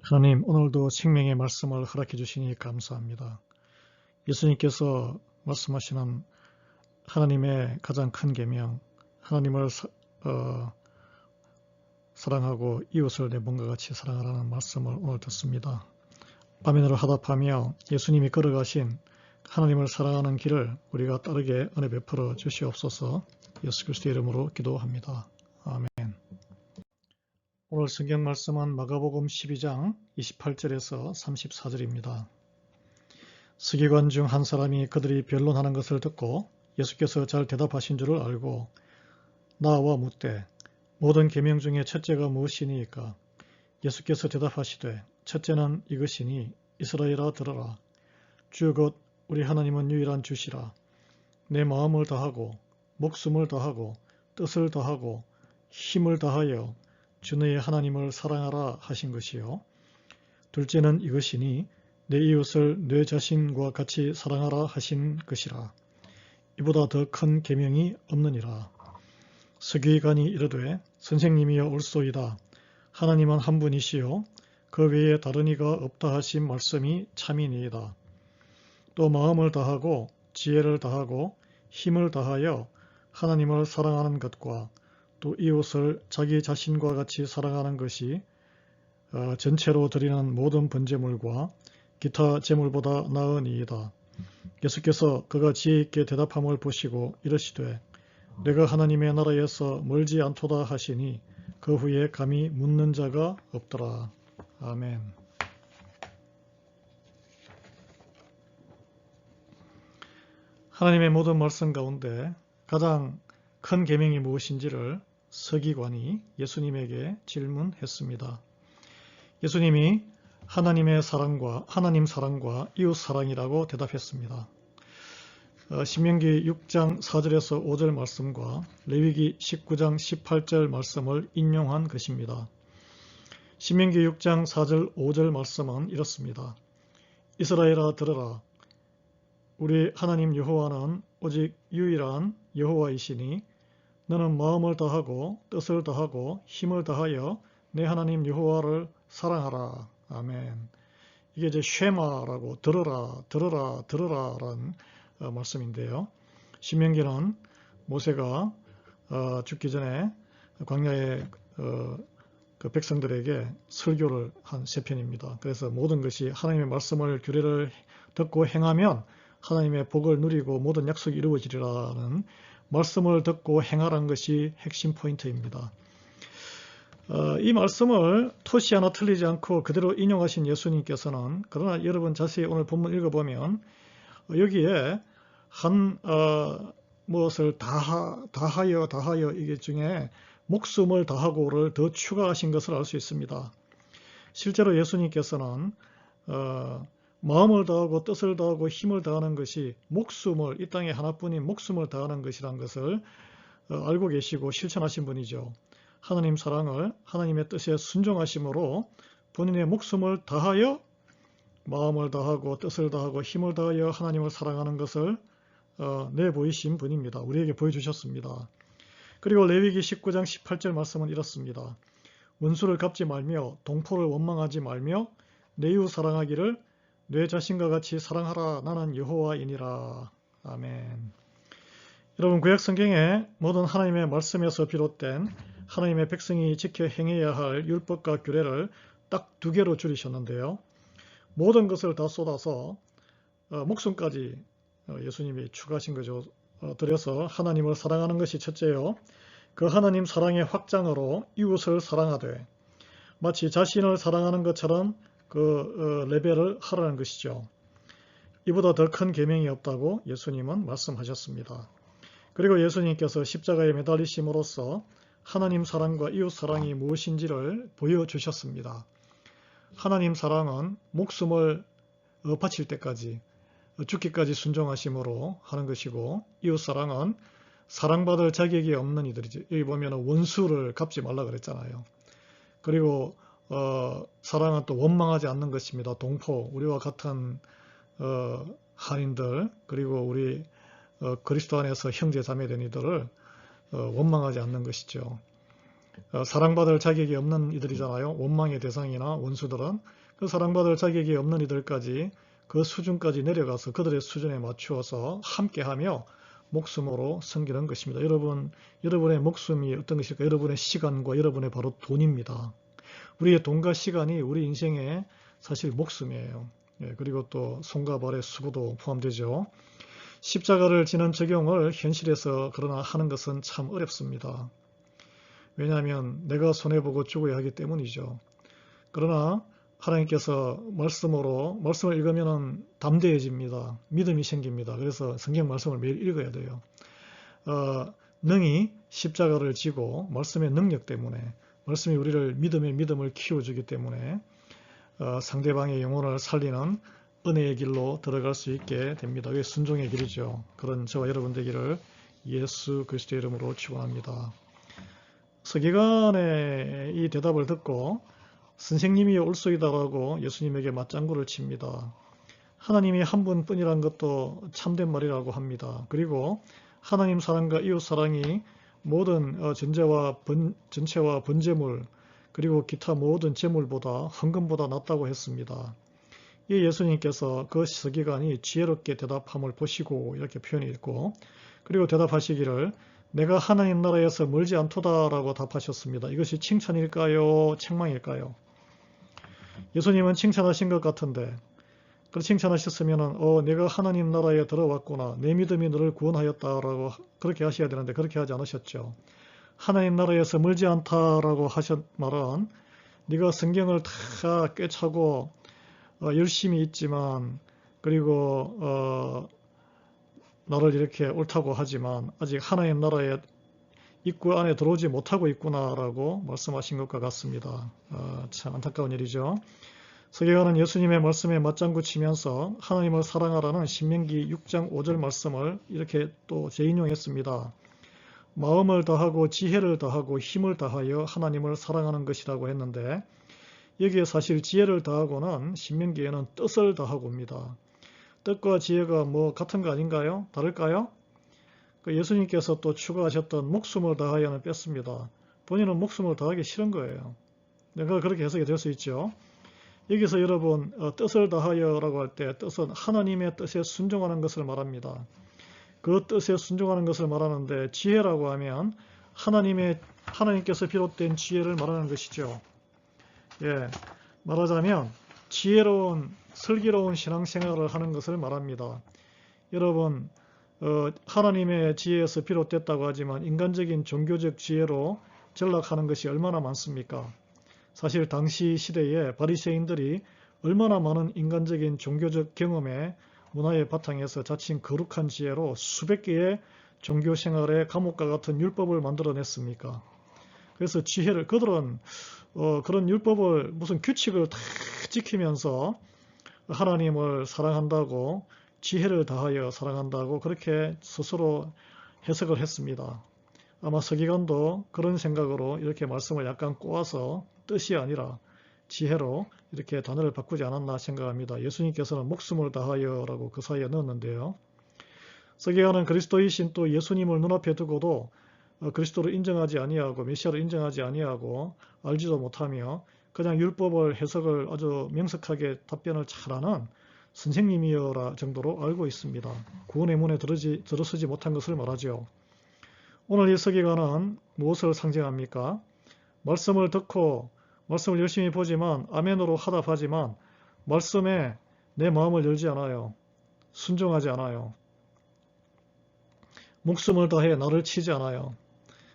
하나님, 오늘도 생명의 말씀을 허락해 주시니 감사합니다. 예수님께서 말씀하시는 하나님의 가장 큰 계명, 하나님을 사랑하고 이웃을 내 몸과 같이 사랑하라는 말씀을 오늘 듣습니다. 화면으로 하답하며 예수님이 걸어가신 하나님을 사랑하는 길을 우리가 따르게 은혜 베풀어 주시옵소서. 예수 그리스도의 이름으로 기도합니다. 아멘. 오늘 성경 말씀은 마가복음 12장 28절에서 34절입니다. 서기관 중 한 사람이 그들이 변론하는 것을 듣고 예수께서 잘 대답하신 줄을 알고 나와 묻되 모든 계명 중에 첫째가 무엇이니이까? 예수께서 대답하시되 첫째는 이것이니 이스라엘아 들으라. 주 곧 우리 하나님은 유일한 주시라. 내 마음을 다하고 목숨을 다하고 뜻을 다하고 힘을 다하여 주 너의 하나님을 사랑하라 하신 것이요. 둘째는 이것이니 내 이웃을 내 자신과 같이 사랑하라 하신 것이라. 이보다 더 큰 계명이 없느니라. 서기관이 이르되 선생님이여 옳소이다. 하나님은 한 분이시요 그 외에 다른 이가 없다 하신 말씀이 참이니이다. 또 마음을 다하고 지혜를 다하고 힘을 다하여 하나님을 사랑하는 것과 또 이웃을 자기 자신과 같이 사랑하는 것이 전체로 드리는 모든 번제물과 기타 제물보다 나으니이다. 예수께서 그가 지혜 있게 대답함을 보시고 이르시되 내가 하나님의 나라에서 멀지 않도다 하시니 그 후에 감히 묻는 자가 없더라. 아멘. 하나님의 모든 말씀 가운데 가장 큰 계명이 무엇인지를 서기관이 예수님에게 질문했습니다. 예수님이 하나님 사랑과 이웃 사랑이라고 대답했습니다. 신명기 6장 4절에서 5절 말씀과 레위기 19장 18절 말씀을 인용한 것입니다. 신명기 6장 4절 5절 말씀은 이렇습니다. 이스라엘아 들으라. 우리 하나님 여호와는 오직 유일한 여호와이시니 너는 마음을 다하고 뜻을 다하고 힘을 다하여 내 하나님 여호와를 사랑하라. 아멘. 이게 이제 쉐마라고 들으라라는 말씀인데요. 신명기는 모세가 죽기 전에 광야의 그 백성들에게 설교를 한 세 편입니다. 그래서 모든 것이 하나님의 말씀을 규례를 듣고 행하면 하나님의 복을 누리고 모든 약속이 이루어지리라는 말씀을 듣고 행하라는 것이 핵심 포인트입니다. 이 말씀을 토시 하나 틀리지 않고 그대로 인용하신 예수님께서는 그러나 여러분 자세히 오늘 본문 읽어보면 여기에 무엇을 다하여 이게 중에 목숨을 다하고를 더 추가하신 것을 알 수 있습니다. 실제로 예수님께서는 마음을 다하고 뜻을 다하고 힘을 다하는 것이 목숨을 이 땅에 하나뿐인 목숨을 다하는 것이라는 것을 알고 계시고 실천하신 분이죠. 하나님 사랑을 하나님의 뜻에 순종하심으로 본인의 목숨을 다하여 마음을 다하고 뜻을 다하고 힘을 다하여 하나님을 사랑하는 것을 내보이신 분입니다. 우리에게 보여주셨습니다. 그리고 레위기 19장 18절 말씀은 이렇습니다. 원수를 갚지 말며 동포를 원망하지 말며 내 이웃 사랑하기를 내 자신과 같이 사랑하라. 나는 여호와이니라. 아멘. 여러분 구약 성경에 모든 하나님의 말씀에서 비롯된 하나님의 백성이 지켜 행해야 할 율법과 규례를 딱 두 개로 줄이셨는데요. 모든 것을 다 쏟아서 목숨까지 예수님이 추가하신 거죠. 들여서 하나님을 사랑하는 것이 첫째요. 그 하나님 사랑의 확장으로 이웃을 사랑하되 마치 자신을 사랑하는 것처럼 그 레벨을 하라는 것이죠. 이보다 더 큰 계명이 없다고 예수님은 말씀하셨습니다. 그리고 예수님께서 십자가에 매달리심으로써 하나님 사랑과 이웃 사랑이 무엇인지를 보여주셨습니다. 하나님 사랑은 목숨을 바칠 때까지 죽기까지 순종하심으로 하는 것이고 이웃 사랑은 사랑받을 자격이 없는 이들이죠. 여기 보면 원수를 갚지 말라 그랬잖아요. 그리고 사랑은 또 원망하지 않는 것입니다. 동포, 우리와 같은 한인들 그리고 우리 그리스도 안에서 형제 자매된 이들을 원망하지 않는 것이죠. 사랑받을 자격이 없는 이들이잖아요. 원망의 대상이나 원수들은 그 사랑받을 자격이 없는 이들까지 그 수준까지 내려가서 그들의 수준에 맞추어서 함께하며 목숨으로 섬기는 것입니다. 여러분의 목숨이 어떤 것일까? 여러분의 시간과 여러분의 바로 돈입니다. 우리의 돈과 시간이 우리 인생의 사실 목숨이에요. 그리고 또 손과 발의 수고도 포함되죠. 십자가를 지는 적용을 현실에서 그러나 하는 것은 참 어렵습니다. 왜냐하면 내가 손해보고 죽어야 하기 때문이죠. 그러나 하나님께서 말씀을 읽으면 담대해집니다. 믿음이 생깁니다. 그래서 성경 말씀을 매일 읽어야 돼요. 능히 십자가를 지고 말씀의 능력 때문에 말씀이 우리를 믿음을 키워주기 때문에 상대방의 영혼을 살리는 은혜의 길로 들어갈 수 있게 됩니다. 그게 순종의 길이죠. 그런 저와 여러분 되기를 예수 그리스도의 이름으로 축원합니다. 서기관의 이 대답을 듣고 선생님이 옳소이다라고 예수님에게 맞장구를 칩니다. 하나님이 한 분뿐이란 것도 참된 말이라고 합니다. 그리고 하나님 사랑과 이웃 사랑이 모든 전체와 번제물 그리고 기타 모든 제물보다 헌금보다 낫다고 했습니다. 이 예수님께서 그 서기관이 지혜롭게 대답함을 보시고 이렇게 표현이 있고 그리고 대답하시기를 내가 하나님 나라에서 멀지 않도다라고 답하셨습니다. 이것이 칭찬일까요? 책망일까요? 예수님은 칭찬하신 것 같은데 그 칭찬하셨으면 내가 하나님 나라에 들어왔구나. 내 믿음이 너를 구원하였다라고 그렇게 하셔야 되는데 그렇게 하지 않으셨죠. 하나님 나라에서 멀지 않다라고 하신 말은 네가 성경을 다 꿰차고 열심히 있지만 그리고 나를 이렇게 옳다고 하지만 아직 하나님 나라의 입구 안에 들어오지 못하고 있구나라고 말씀하신 것과 같습니다. 참 안타까운 일이죠. 서기관은 예수님의 말씀에 맞장구 치면서 하나님을 사랑하라는 신명기 6장 5절 말씀을 이렇게 또 재인용했습니다. 마음을 다하고 지혜를 다하고 힘을 다하여 하나님을 사랑하는 것이라고 했는데 여기에 사실 지혜를 다하고는 신명기에는 뜻을 다하고입니다. 뜻과 지혜가 뭐 같은 거 아닌가요? 다를까요? 예수님께서 또 추가하셨던 목숨을 다하여는 뺐습니다. 본인은 목숨을 다하기 싫은 거예요. 내가 그렇게 해석이 될 수 있죠. 여기서 여러분 뜻을 다하여라고 할 때 뜻은 하나님의 뜻에 순종하는 것을 말합니다. 그 뜻에 순종하는 것을 말하는데 지혜라고 하면 하나님께서 비롯된 지혜를 말하는 것이죠. 말하자면 지혜로운 슬기로운 신앙생활을 하는 것을 말합니다. 여러분 하나님의 지혜에서 비롯됐다고 하지만 인간적인 종교적 지혜로 전락하는 것이 얼마나 많습니까? 사실 당시 시대에 바리새인들이 얼마나 많은 인간적인 종교적 경험에 문화의 바탕에서 자칭 거룩한 지혜로 수백 개의 종교생활의 감옥과 같은 율법을 만들어냈습니까? 그래서 지혜를 그들은 그런 율법을 무슨 규칙을 다 지키면서 하나님을 사랑한다고 지혜를 다하여 사랑한다고 그렇게 스스로 해석을 했습니다. 아마 서기관도 그런 생각으로 이렇게 말씀을 약간 꼬아서 뜻이 아니라 지혜로 이렇게 단어를 바꾸지 않았나 생각합니다. 예수님께서는 목숨을 다하여라고 그 사이에 넣었는데요. 서기관은 그리스도이신 또 예수님을 눈앞에 두고도 그리스도를 인정하지 아니하고 메시아를 인정하지 아니하고 알지도 못하며 그냥 율법을 해석을 아주 명석하게 답변을 잘하는 선생님이여라 정도로 알고 있습니다. 구원의 문에 들어서지 못한 것을 말하죠. 오늘 이 서기관은 무엇을 상징합니까? 말씀을 듣고 말씀을 열심히 보지만 아멘으로 화답하지만 말씀에 내 마음을 열지 않아요. 순종하지 않아요. 목숨을 다해 나를 치지 않아요.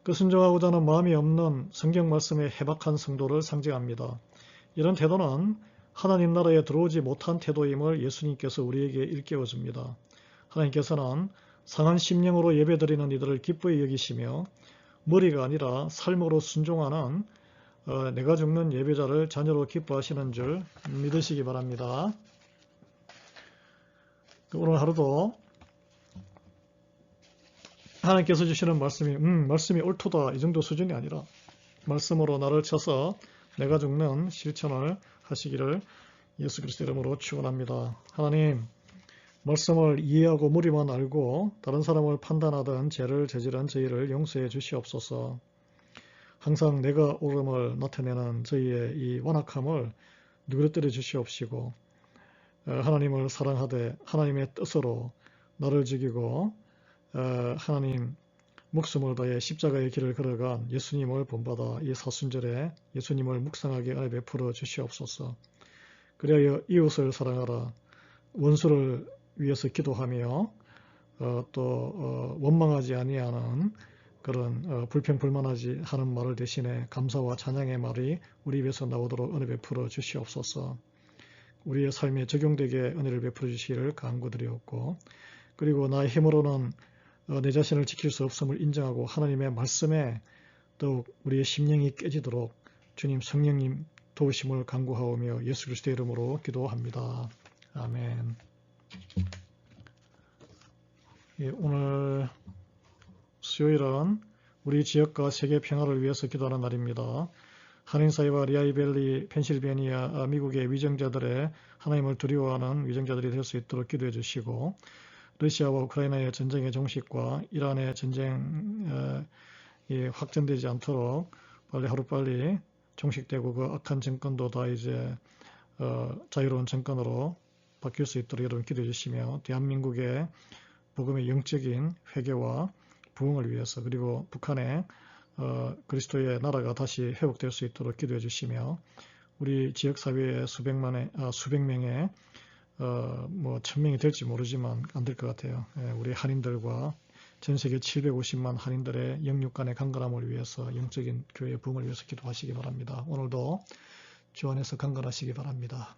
그 순종하고자 하는 마음이 없는 성경 말씀의 해박한 성도를 상징합니다. 이런 태도는 하나님 나라에 들어오지 못한 태도임을 예수님께서 우리에게 일깨워줍니다. 하나님께서는 상한 심령으로 예배드리는 이들을 기쁘게 여기시며 머리가 아니라 삶으로 순종하는 내가 죽는 예배자를 자녀로 기뻐하시는 줄 믿으시기 바랍니다. 오늘 하루도 하나님께서 주시는 말씀이 옳도다 이 정도 수준이 아니라 말씀으로 나를 쳐서 내가 죽는 실천을 하시기를 예수 그리스도 이름으로 축원합니다. 하나님 말씀을 이해하고 무리만 알고 다른 사람을 판단하던 죄를 저지른 저희를 용서해 주시옵소서. 항상 내가 옳음을 나타내는 저희의 이 완악함을 누그러뜨려 주시옵시고 하나님을 사랑하되 하나님의 뜻으로 나를 죽이고 하나님 목숨을 다해 십자가의 길을 걸어간 예수님을 본받아 이 사순절에 예수님을 묵상하게 은혜 베풀어 주시옵소서. 그리하여 이웃을 사랑하라. 원수를 위해서 기도하며 또 원망하지 아니하는 그런 불평불만하지 하는 말을 대신에 감사와 찬양의 말이 우리 입에서 나오도록 은혜 베풀어 주시옵소서. 우리의 삶에 적용되게 은혜를 베풀어 주시기를 간구드리옵고 그리고 나의 힘으로는 내 자신을 지킬 수 없음을 인정하고 하나님의 말씀에 더욱 우리의 심령이 깨지도록 주님 성령님 도우심을 간구하오며 예수 그리스도의 이름으로 기도합니다. 아멘. 예, 오늘 수요일은 우리 지역과 세계 평화를 위해서 기도하는 날입니다. 한인사회와 리아이밸리, 펜실베니아, 미국의 위정자들의 하나님을 두려워하는 위정자들이 될 수 있도록 기도해 주시고 러시아와 우크라이나의 전쟁의 종식과 이란의 전쟁이 확전되지 않도록 하루빨리 종식되고 그 악한 정권도 다 이제 자유로운 정권으로 바뀔 수 있도록 여러분 기도해 주시며 대한민국의 복음의 영적인 회개와 부흥을 위해서 그리고 북한의 그리스도의 나라가 다시 회복될 수 있도록 기도해 주시며 우리 지역사회의 수백 명의 뭐 1000명이 될지 모르지만 안 될 것 같아요. 우리 한인들과 전세계 750만 한인들의 영육 간의 강건함을 위해서 영적인 교회의 부흥을 위해서 기도하시기 바랍니다. 오늘도 주 안에서 강건하시기 바랍니다.